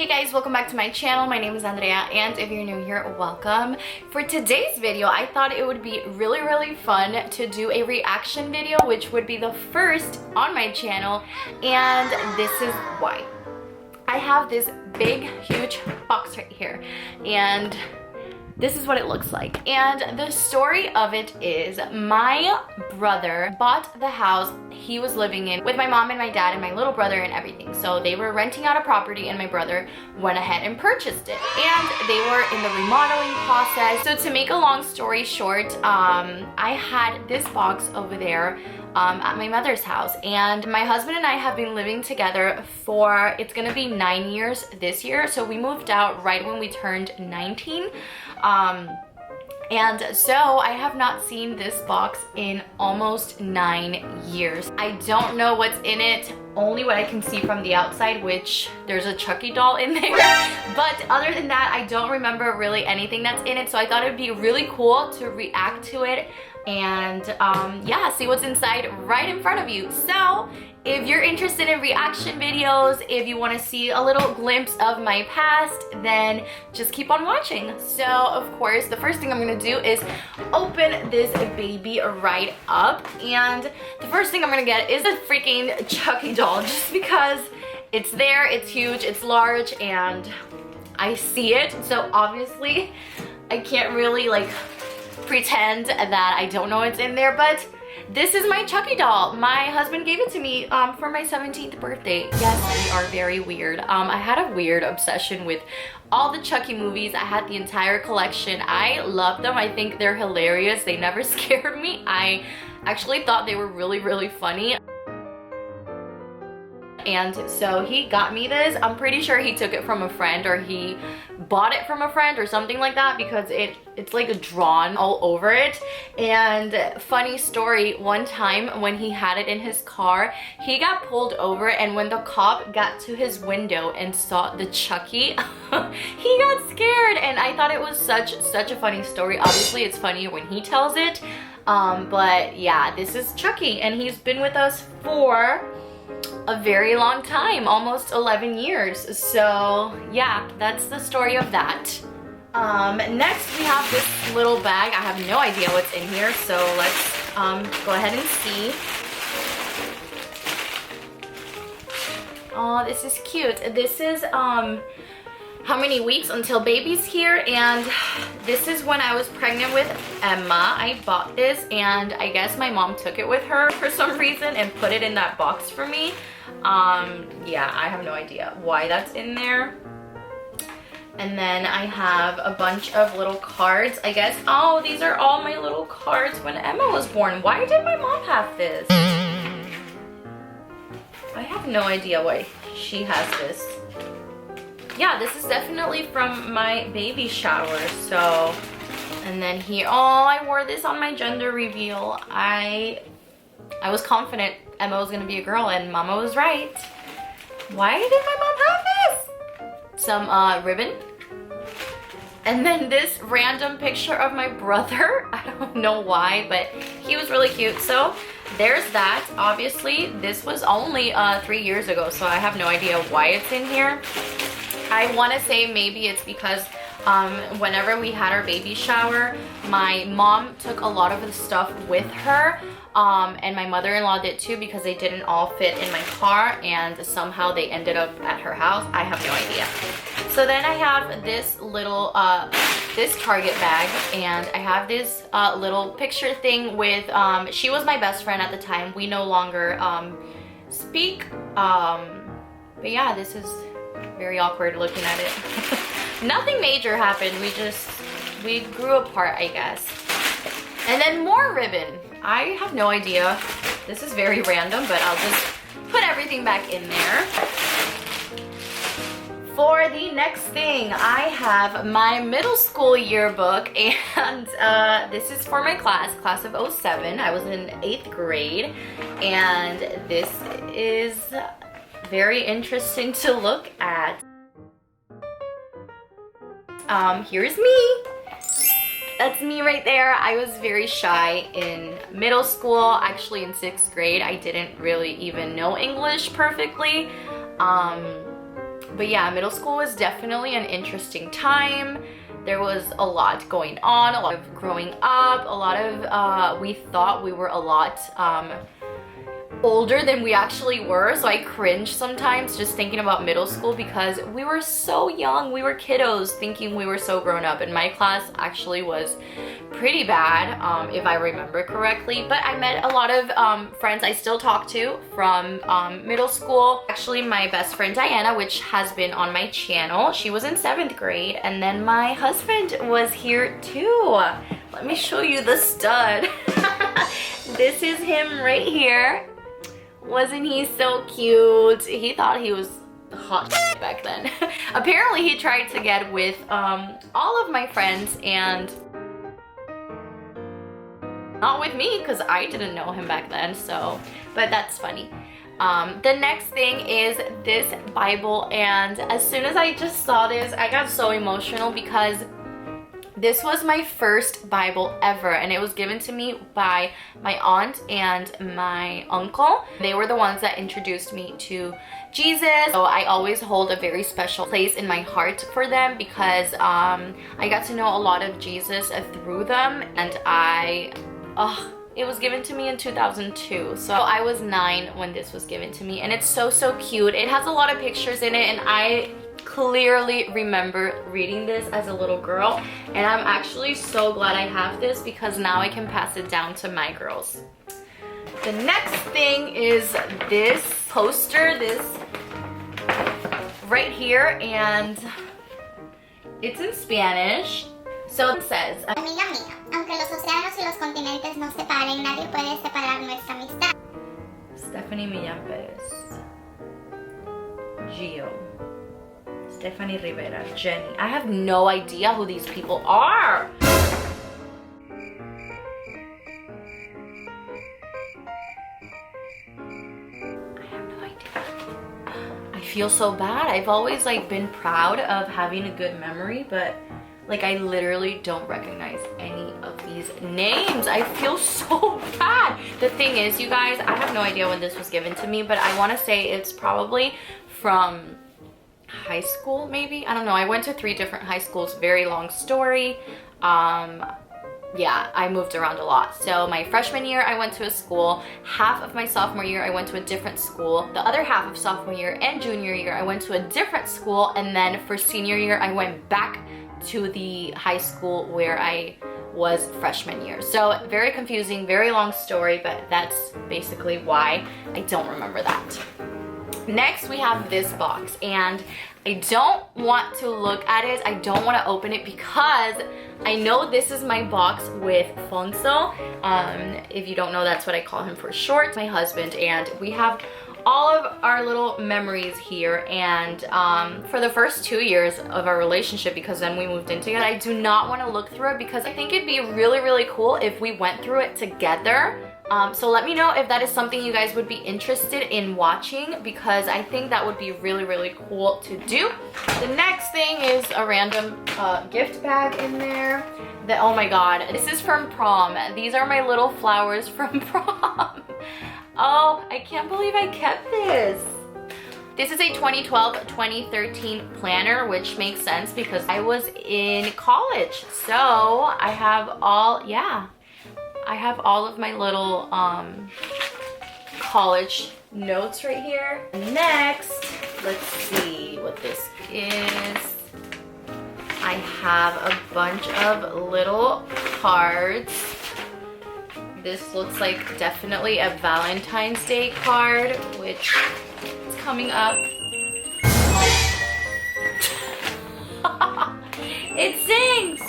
Hey guys, welcome back to my channel. My name is Andrea, and if you're new here, welcome. For today's video, I thought it would be really fun to do a reaction video, which would be the first on my channel, and this is why. I have this big, huge box right here, and this is what it looks like. And the story of it is my brother bought the house he was living in with my mom and my dad and my little brother and everything. So they were renting out a property and my brother went ahead and purchased it. And they were in the remodeling process. So to make a long story short, I had this box over there at my mother's house, and my husband and I have been living together for, it's gonna be 9 years this year. So we moved out right when we turned 19. And so I have not seen this box in almost 9 years. I don't know what's in it, only what I can see from the outside, which there's a Chucky doll in there. But other than that, I don't remember really anything that's in it. So I thought it'd be really cool to react to it and yeah, see what's inside right in front of you. So if you're interested in reaction videos, if you want to see a little glimpse of my past, then just keep on watching. So of course, the first thing I'm gonna do is open this baby right up, and the first thing I'm gonna get is a freaking Chucky doll, just because it's there, it's huge, it's large, and I see it. So obviously I can't really like pretend that I don't know what's in there, but this is my Chucky doll. My husband gave it to me for my 17th birthday. Yes, we are very weird. I had a weird obsession with all the Chucky movies. I had the entire collection. I love them. I think they're hilarious. They never scared me. I actually thought they were really funny. And so he got me this. I'm pretty sure he took it from a friend, or he bought it from a friend or something like that, because it's like drawn all over it. And funny story, one time when he had it in his car, he got pulled over, and when the cop got to his window and saw the Chucky, he got scared. And I thought it was such a funny story. Obviously it's funnier when he tells it, but yeah, this is Chucky, and he's been with us for a very long time, almost 11 years. So yeah, that's the story of that. Next we have this little bag. I have no idea what's in here, so let's go ahead and see. Oh, this is cute. This is how many weeks until baby's here, and this is when I was pregnant with Emma. I bought this, and I guess my mom took it with her for some reason and put it in that box for me. Yeah, I have no idea why that's in there. And then I have a bunch of little cards, I guess. Oh, these are all my little cards when Emma was born. Why did my mom have this? I have no idea why she has this. Yeah, this is definitely from my baby shower. So, and then here, oh, I wore this on my gender reveal. I was confident Emma was gonna be a girl, and Mama was right. Why did my mom have this? Some ribbon. And then this random picture of my brother. I don't know why, but he was really cute. So there's that. Obviously, this was only 3 years ago, so I have no idea why it's in here. I want to say maybe it's because whenever we had our baby shower, my mom took a lot of the stuff with her, and my mother-in-law did too, because they didn't all fit in my car, and somehow they ended up at her house. I have no idea. So then I have this little this Target bag, and I have this little picture thing with she was my best friend at the time. We no longer speak, but yeah, this is very awkward looking at it. Nothing major happened. We grew apart, I guess. And then more ribbon. I have no idea. This is very random, but I'll just put everything back in there. For the next thing, I have my middle school yearbook, and this is for my class of 07. I was in 8th grade, and this is very interesting to look at. Here's me. That's me right there. I was very shy in middle school. Actually, in 6th grade, I didn't really even know English perfectly. But yeah, middle school was definitely an interesting time. There was a lot going on, a lot of growing up, a lot of, we thought we were a lot older than we actually were. So I cringe sometimes just thinking about middle school because we were so young. We were kiddos thinking we were so grown up. And my class actually was pretty bad, if I remember correctly. But I met a lot of friends I still talk to from middle school. Actually, my best friend Diana, which has been on my channel, she was in 7th grade. And then my husband was here too. Let me show you the stud. This is him right here. Wasn't he so cute? He thought he was hot back then. Apparently he tried to get with all of my friends and not with me because I didn't know him back then, so, but that's funny. The next thing is this Bible, and as soon as I just saw this, I got so emotional because this was my first Bible ever, and it was given to me by my aunt and my uncle. They were the ones that introduced me to Jesus. So I always hold a very special place in my heart for them because I got to know a lot of Jesus through them, and it was given to me in 2002. So I was 9 when this was given to me, and it's so cute. It has a lot of pictures in it, and I clearly remember reading this as a little girl, and I'm actually so glad I have this because now I can pass it down to my girls. The next thing is this poster, this right here, and it's in Spanish. So it says, Amiga mía, aunque los océanos y los continentes nos separen, nadie puede separar nuestra amistad. Stephanie Millán Perez, Gio, Stephanie Rivera, Jenny. I have no idea who these people are. I have no idea. I feel so bad. I've always been proud of having a good memory, but I literally don't recognize any of these names. I feel so bad. The thing is, you guys, I have no idea when this was given to me, but I want to say it's probably from high school, maybe. I don't know. I went to 3 different high schools. Very long story. Yeah, I moved around a lot. So my freshman year, I went to a school. Half of my sophomore year, I went to a different school. The other half of sophomore year and junior year, I went to a different school. And then for senior year, I went back to the high school where I was freshman year. So very confusing, very long story, but that's basically why I don't remember that. Next, we have this box, and I don't want to look at it. I don't want to open it because I know this is my box with Fonso. If you don't know, that's what I call him for short, my husband, and we have all of our little memories here. And for the first 2 years of our relationship, because then we moved in together, I do not want to look through it because I think it'd be really cool if we went through it together. So let me know if that is something you guys would be interested in watching, because I think that would be really cool to do. The next thing is a random gift bag in there. Oh my god, this is from prom. These are my little flowers from prom. Oh, I can't believe I kept this. This is a 2012-2013 planner, which makes sense because I was in college. So I have all, yeah. I have all of my little college notes right here. Next, let's see what this is. I have a bunch of little cards. This looks like definitely a Valentine's Day card, which is coming up. It sings!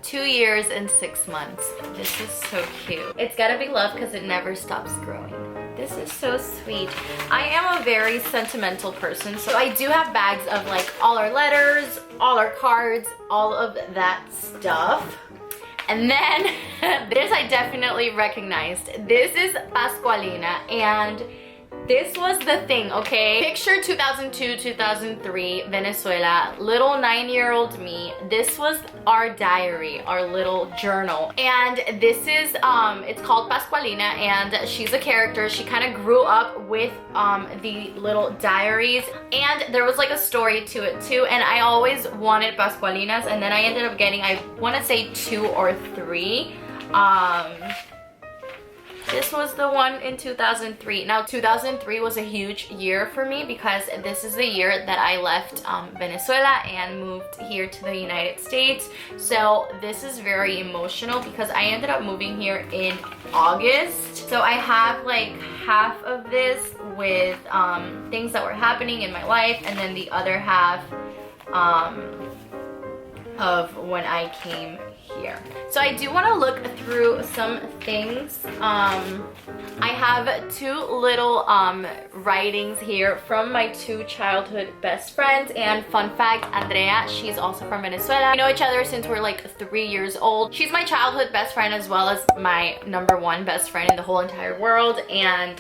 2 years and 6 months. This is so cute. It's gotta be love because it never stops growing. This is so sweet. I am a very sentimental person, so I do have bags of all our letters, all our cards, all of that stuff. And then this I definitely recognized. This is Pascualina, and This was the thing, okay? Picture 2002, 2003, Venezuela, little 9-year-old me. This was our diary, our little journal. And this is, it's called Pascualina, and she's a character. She kind of grew up with the little diaries, and there was like a story to it too. And I always wanted Pascualinas, and then I ended up getting, I want to say 2 or 3. This was the one in 2003. Now, 2003 was a huge year for me because this is the year that I left Venezuela and moved here to the United States. So this is very emotional because I ended up moving here in August. So I have like half of this with things that were happening in my life, and then the other half of when I came here. So I do want to look through some things. I have 2 little writings here from my 2 childhood best friends, and fun fact, Andrea, she's also from Venezuela. We know each other since we're like 3 years old. She's my childhood best friend as well as my #1 best friend in the whole entire world, and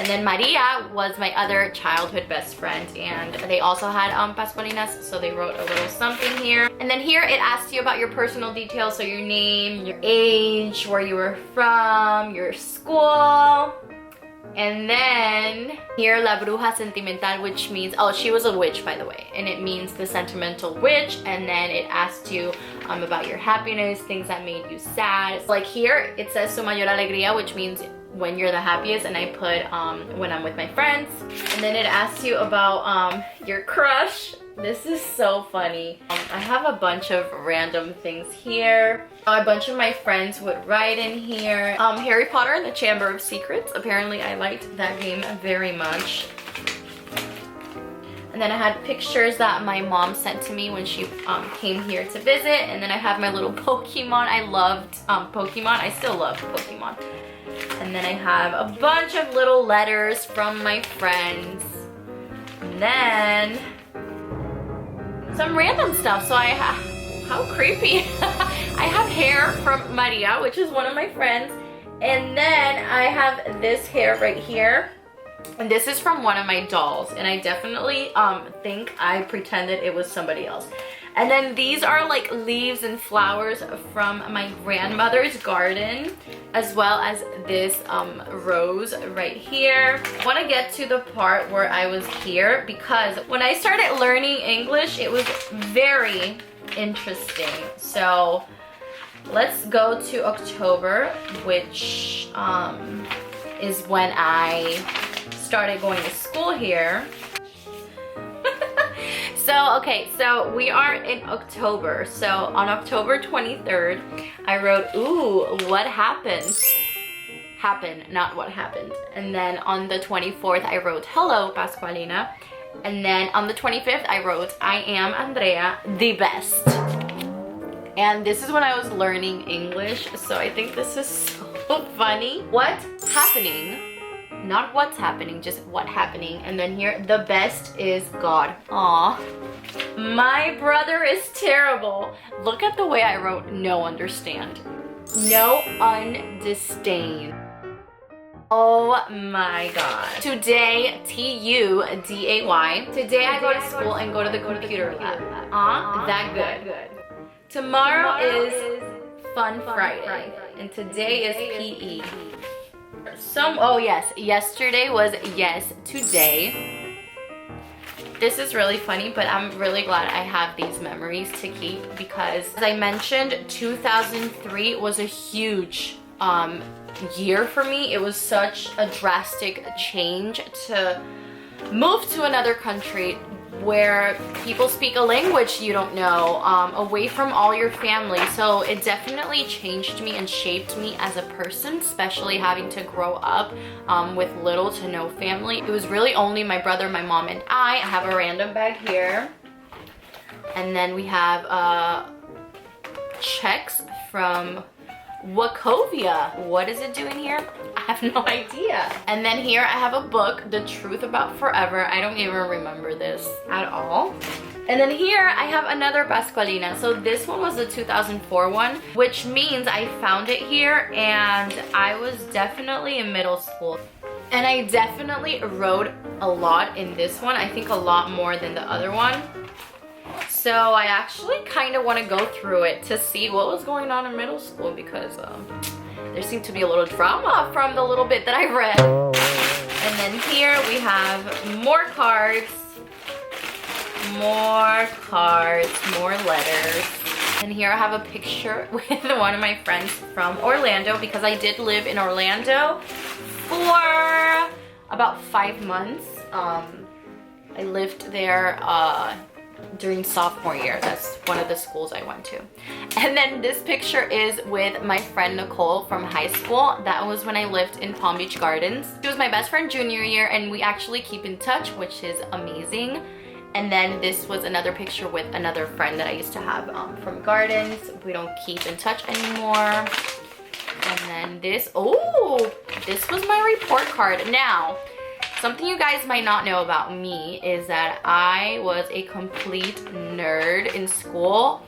then Maria was my other childhood best friend, and they also had Pascualinas, so they wrote a little something here. And then here it asks you about your personal details, so your name, your age, where you were from, your school. And then here, La Bruja Sentimental, which means, oh, she was a witch, by the way, and it means the sentimental witch. And then it asked you about your happiness, things that made you sad. Like here, it says Su Mayor Alegría, which means when you're the happiest, and I put when I'm with my friends. And then it asks you about your crush. This is so funny. I have a bunch of random things here. A bunch of my friends would write in here. Harry Potter and the Chamber of Secrets. Apparently I liked that game very much. And then I had pictures that my mom sent to me when she came here to visit. And then I have my little Pokemon. I loved Pokemon. I still love Pokemon. And then I have a bunch of little letters from my friends. And then some random stuff. So I have, how creepy. I have hair from Maria, which is one of my friends. And then I have this hair right here. And this is from one of my dolls. And I definitely think I pretended it was somebody else. And then these are like leaves and flowers from my grandmother's garden, as well as this rose right here. I want to get to the part where I was here because when I started learning English, it was very interesting. So let's go to October, which is when I started going to school here. So, okay, so we are in October. So on October 23rd, I wrote, ooh, what happened? Happened, not what happened. And then on the 24th, I wrote, hello, Pascualina. And then on the 25th, I wrote, I am Andrea, the best. And this is when I was learning English. So I think this is so funny. What happening? Not what's happening, just what happening. And then here, the best is God. Aw. My brother is terrible. Look at the way I wrote no understand. No undisdain. Oh my god. Today, T-U-D-A-Y. Today I go to school and go to the computer lab. That good. Tomorrow is Fun Friday. And today is PE. Oh yes, yesterday was yes today. This is really funny, but I'm really glad I have these memories to keep because, as I mentioned, 2003 was a huge year for me. It was such a drastic change to move to another country where people speak a language you don't know, away from all your family. So it definitely changed me and shaped me as a person, especially having to grow up with little to no family. It was really only my brother, my mom, and I. I have a random bag here. And then we have checks from Wachovia. What is it doing here? I have no idea. And then here I have a book, The Truth About Forever. I don't even remember this at all. And then here I have another Pascualina. So this one was the 2004 one, which means I found it here and I was definitely in middle school. And I definitely wrote a lot in this one. I think a lot more than the other one. So I actually kind of want to go through it to see what was going on in middle school because there seemed to be a little drama from the little bit that I read. And then here we have more cards, more letters. And here I have a picture with one of my friends from Orlando because I did live in Orlando for about 5 months. I lived there during sophomore year. That's one of the schools I went to. And then this picture is with my friend Nicole from high school. That was when I lived in Palm Beach Gardens. She was my best friend junior year and we actually keep in touch, which is amazing. And then this was another picture with another friend that I used to have from Gardens. We don't keep in touch anymore. And then this, oh, this was my report card. Now, something you guys might not know about me is that I was a complete nerd in school.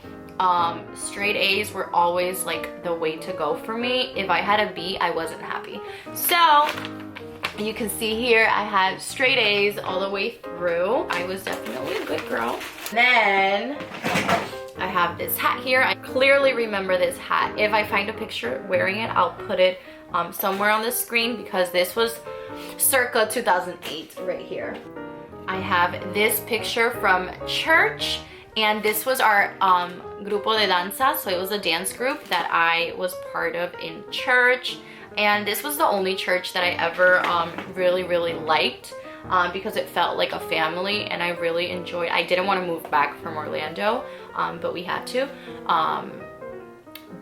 Straight A's were always like the way to go for me. If I had a B, I wasn't happy. So you can see here I had straight A's all the way through. I was definitely a good girl. Then I have this hat here. I clearly remember this hat. If I find a picture wearing it, I'll put it somewhere on the screen because this was circa 2008 right here. I have this picture from church and this was our grupo de danza. So it was a dance group that I was part of in church. And this was the only church that I ever really liked because it felt like a family and I really enjoyed. I didn't want to move back from Orlando, but we had to.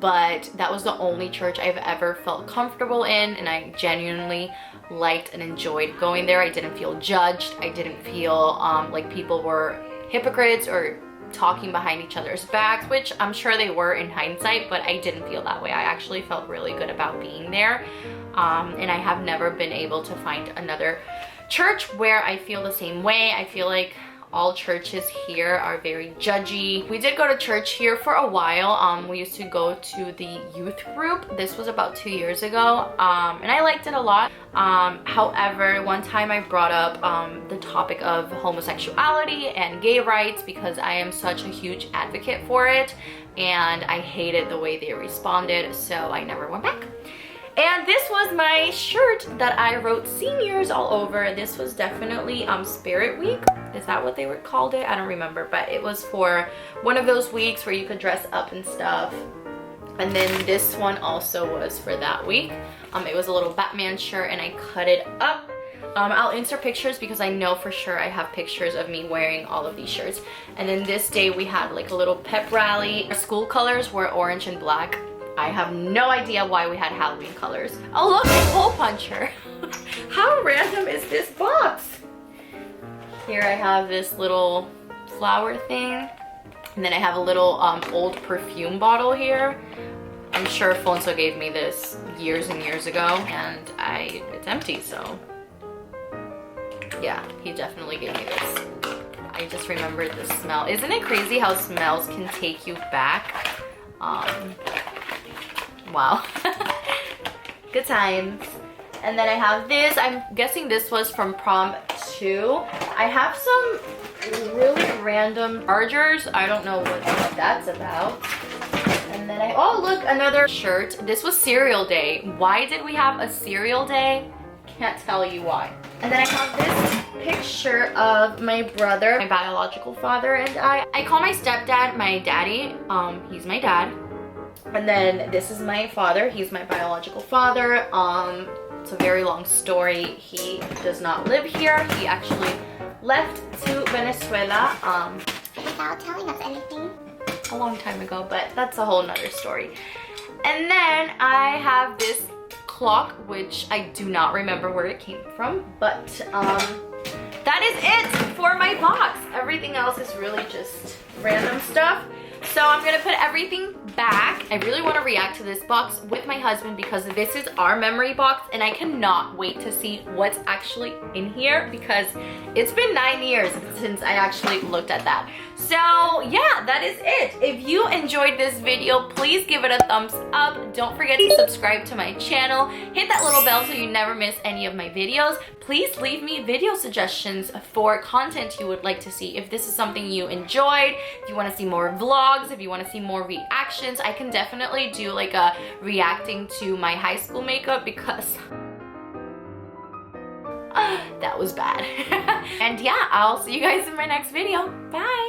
But that was the only church I've ever felt comfortable in and I genuinely liked and enjoyed going there. I didn't feel judged. I didn't feel like people were hypocrites or talking behind each other's backs, which I'm sure they were in hindsight, but I didn't feel that way. I actually felt really good about being there. And I have never been able to find another church where I feel the same way. I feel like all churches here are very judgy. We did go to church here for a while. We used to go to the youth group. This was about 2 years ago, and I liked it a lot. However, one time I brought up the topic of homosexuality and gay rights because I am such a huge advocate for it, and I hated the way they responded, so I never went back. And this was my shirt that I wrote seniors all over. This was definitely Spirit Week. Is that what they called it? I don't remember, but it was for one of those weeks where you could dress up and stuff. And then this one also was for that week. It was a little Batman shirt and I cut it up. I'll insert pictures because I know for sure I have pictures of me wearing all of these shirts. And then this day we had like a little pep rally. Our school colors were orange and black. I have no idea why we had Halloween colors. Oh look, a hole puncher. How random is this box? Here I have this little flower thing. And then I have a little old perfume bottle here. I'm sure Fonso gave me this years and years ago and it's empty, so yeah, he definitely gave me this. I just remembered the smell. Isn't it crazy how smells can take you back? Wow. Good times. And then I have this. I'm guessing this was from prom 2. I have some really random chargers. I don't know what that's about. And then oh look, another shirt. This was cereal day. Why did we have a cereal day? Can't tell you why. And then I have this picture of my brother, my biological father, and I call my stepdad my daddy. He's my dad. And then this is my father. He's my biological father. It's a very long story. He does not live here. He actually left to Venezuela without telling us anything. A long time ago, but that's a whole nother story. And then I have this clock, which I do not remember where it came from, but that is it for my box. Everything else is really just random stuff. So I'm gonna put everything back. I really want to react to this box with my husband because this is our memory box and I cannot wait to see what's actually in here because it's been 9 years since I actually looked at that. So yeah, that is it. If you enjoyed this video, please give it a thumbs up. Don't forget to subscribe to my channel. Hit that little bell so you never miss any of my videos. Please leave me video suggestions for content you would like to see. If this is something you enjoyed, if you want to see more vlogs, if you want to see more reactions, I can definitely do like a reacting to my high school makeup because that was bad. And yeah, I'll see you guys in my next video. Bye!